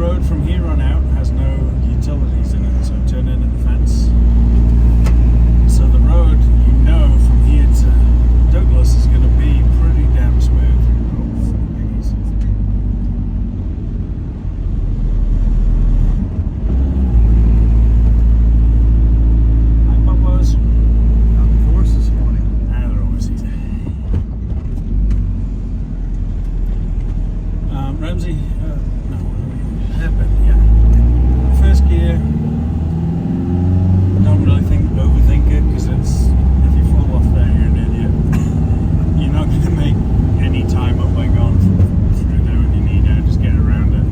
road from here on out has no utilities in it, so turn into the fence. So the road, you know, from here to Douglas is going to be pretty damn smooth. Ramsey, no, hairpin, yeah. First gear, don't really overthink it, because it's, if you fall off there, you're an idiot. You're not going to make any time up by going through there when you need to, just get around it.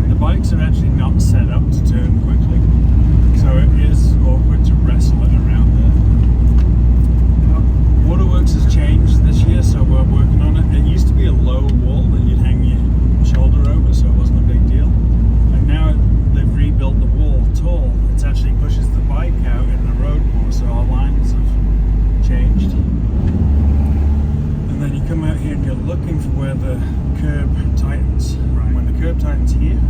The bikes are actually not set up to turn quickly, so it is awkward to wrestle it around there. Waterworks has changed this year, so we're working on it. It used to be a low wall that you'd hang your shoulder over, so it wasn't a big deal. And now they've rebuilt the wall tall. It actually pushes the bike out in the road more, so our lines have changed. And then you come out here and you're looking for where the curb tightens. Right. When the curb tightens here,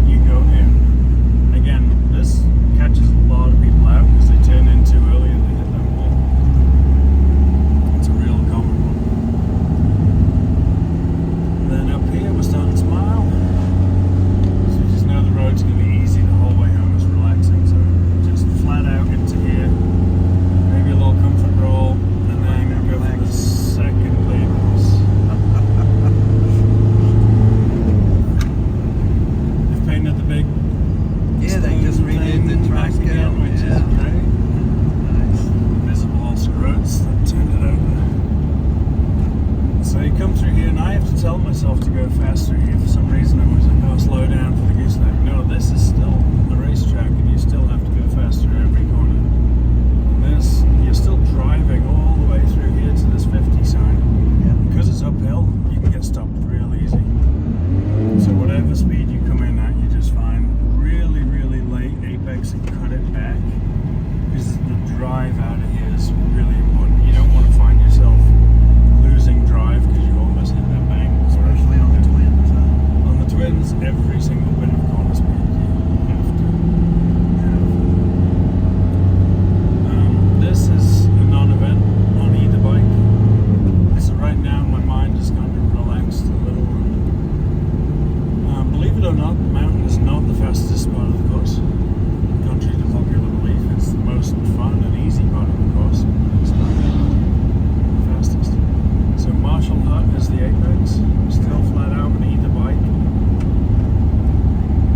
you go in. Again, this catches a lot of people out because they turn in too early and they hit that wall. It's a real common one. Then up here we're starting to smile, so you just know the road's going to be easy the whole way home. It's relaxing, so just flat out into here, maybe a little comfort roll, and then go for the second labels. They've painted the big they just redid the track again, which is great. Nice. Visible scroats that turned it over. So you come through here, and I have to tell myself to go faster here. For some reason, I was like, oh, slow down for the gooseneck. No, this is still a racetrack, and you still have to go faster every corner. And this, you're still driving all the way through here to this 50 sign. Yeah. Because it's uphill, you can get stopped real easy. So whatever speed you come in at, you just find really, really late apex and cut it back. Because the drive out of here is really important. You don't want to find yourself losing drive because you almost hit that bank. Especially on the twins. On the twins, every single bit of corner speed you have to have. This is a non-event on either bike. So right now my mind is kind of relaxed a little. Believe it or not, the mountain is not the fastest part of the course. Contrary to popular belief, it's the most fun and easy part of the course. It's not the fastest. So Marshall Hut is the apex, still flat out on either bike.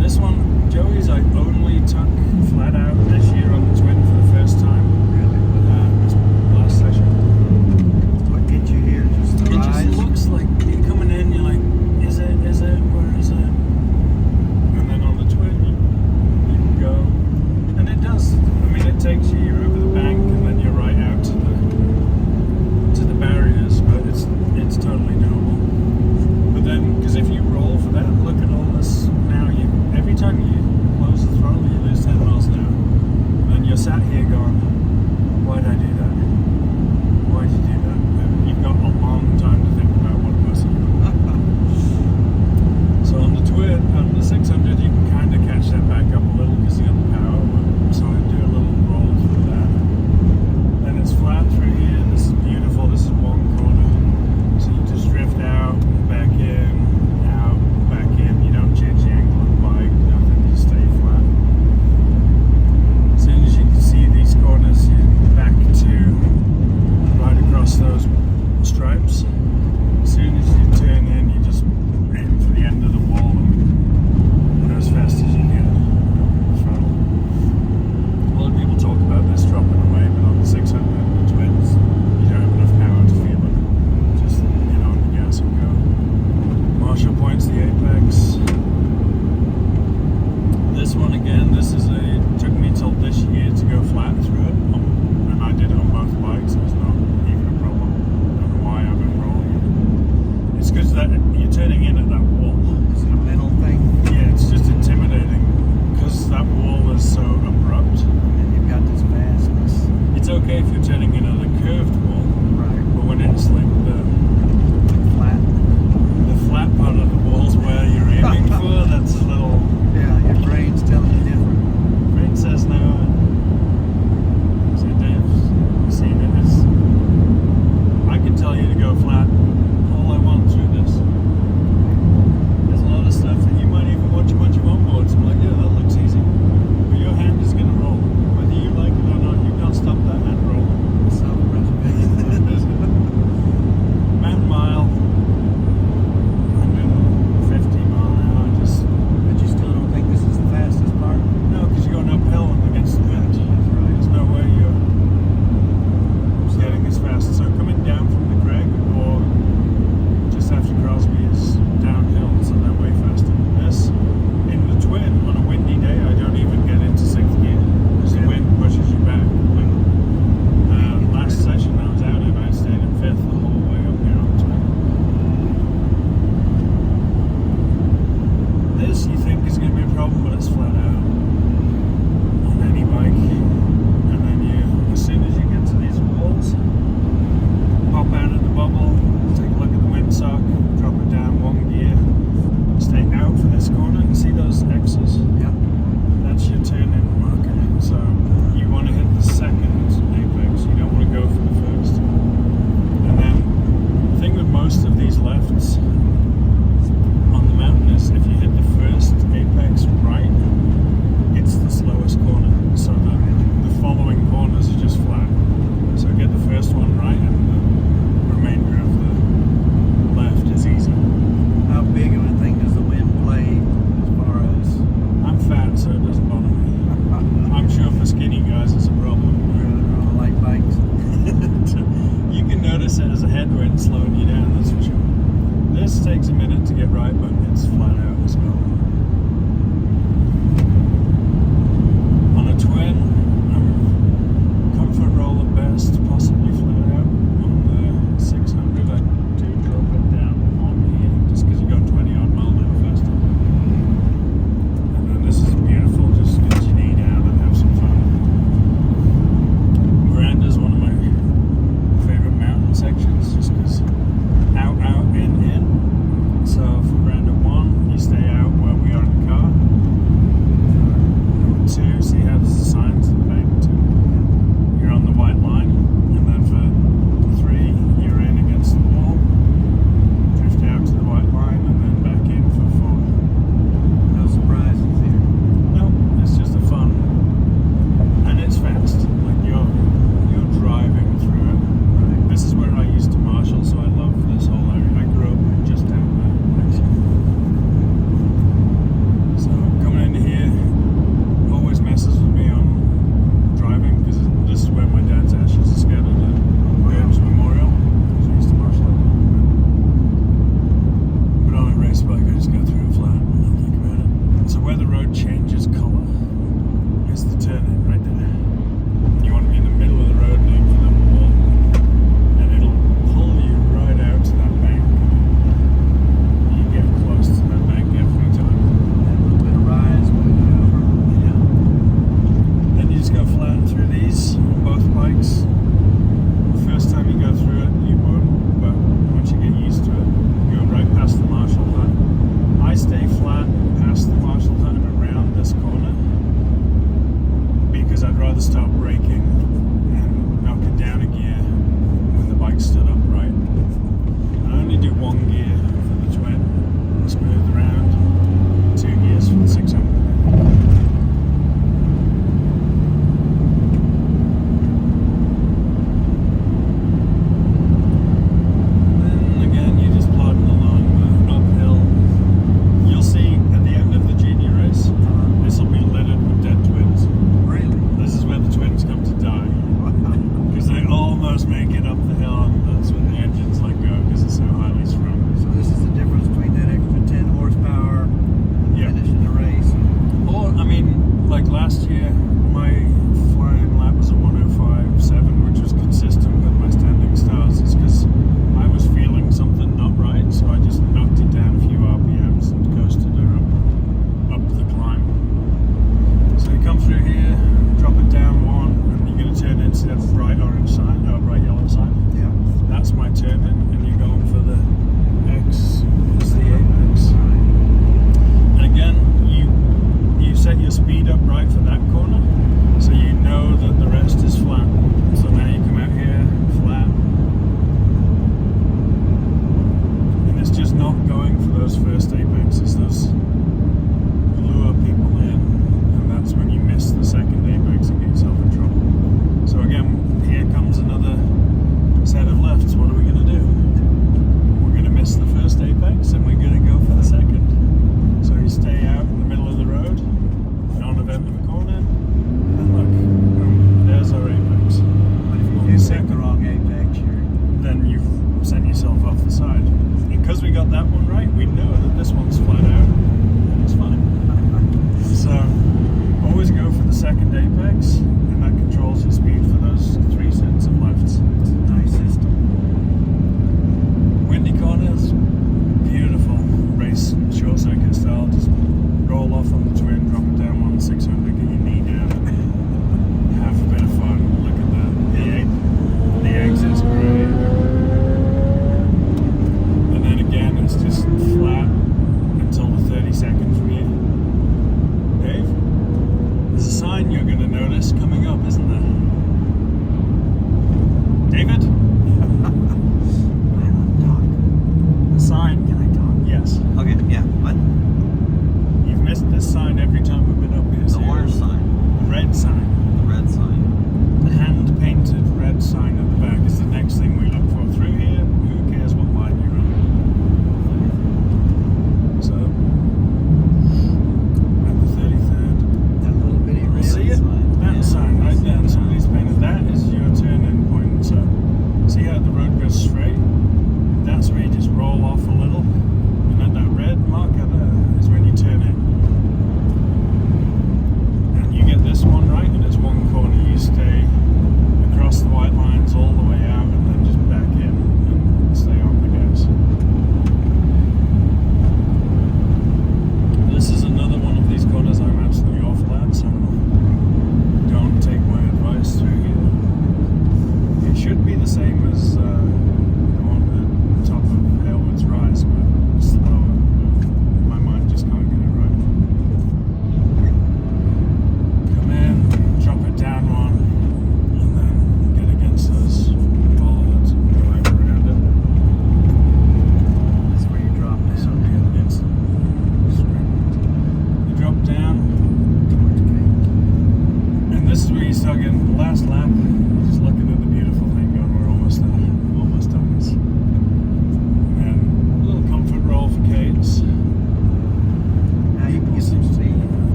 This one, Joey's, I only took flat out this year on the twin for the first time. Really? This last session. What gets you here? Just the It rise? just looks like you're coming in, you're like, is it, where is it?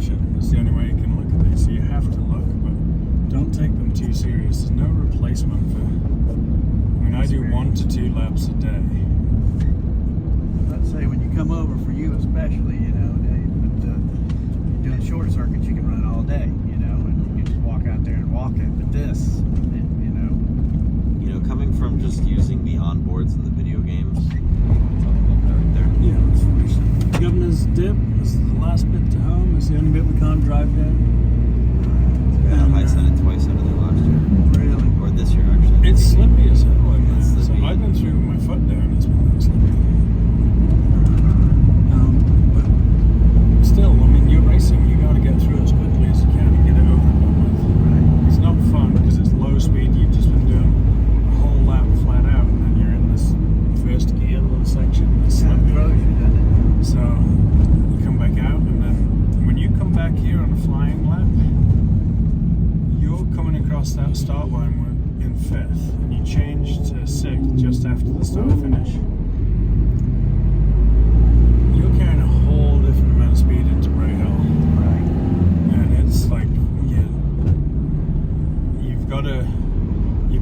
function. It's the only way you can look at these. So you have to look, but don't take them too serious. There's no replacement for. I mean, I do 1 to 2 laps a day. Let's say when you come over, for you especially, you know, you're doing short circuits, you can run all day, you know, and you can just walk out there and walk it. But this, You know, coming from just using the onboards in the video games, right there. Yeah, let's finish it. Governor's Dip. This is the last bit to home. It's the only bit we can't drive down. I sent it twice out of there last year. really. Or this year, actually. It's slippy as hell in there. It's So slippy. I've been through with my foot there and it's been that slippy. But still, I mean, you're racing, you got to get through as quickly as you can and get it over and done with. Right. It's not fun because it's low speed. You've just been doing a whole lap flat out and then you're in this first gear little section that's Kind of slippy. throws you, doesn't it? So you come back out, and then when you come back here on a flying lap, you're coming across that start line in 5th, and you change to 6th just after the start finish. You're carrying a whole different amount of speed into Bray Hill, Right. and it's like you've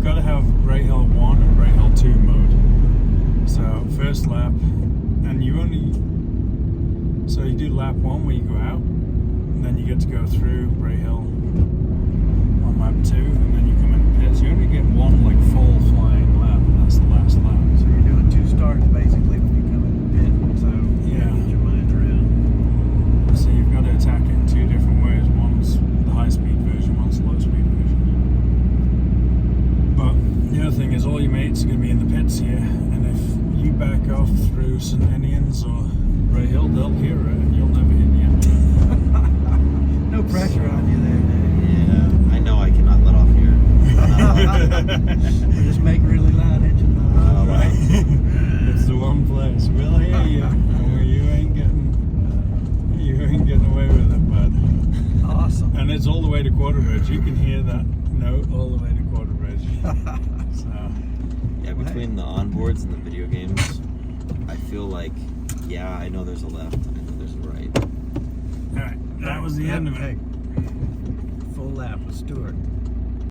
got to have Bray Hill 1 and Bray Hill 2 mode. So first lap, and so you do lap 1 where you go out, and then you get to go through Bray Hill on lap 2, and then you come in pits. You only get 1 like full flying lap, and that's the last lap. So you're doing 2 starts basically when you come in the pit. So Yeah. get your mind around. So you've got to attack it in 2 different ways. One's the high speed version, one's the low speed version. But the other thing is all your mates are going to be in the pits here, and if you back off through St. Ninians or Bray Hill, they'll hear it, and you'll never hit the end. No pressure on you there, Dave. Yeah, I know I cannot let off here. Or just make really loud engine noise. Right? It's the one place. We'll hear you. You ain't getting away with it, bud. Awesome. And it's all the way to Quarterbridge. You can hear that note all the way to Quarterbridge. So Yeah, between the onboards and the video games, I feel like, yeah, I know there's a left, I know there's a right. all right, that was the end of it. Hey, full lap with Stuart.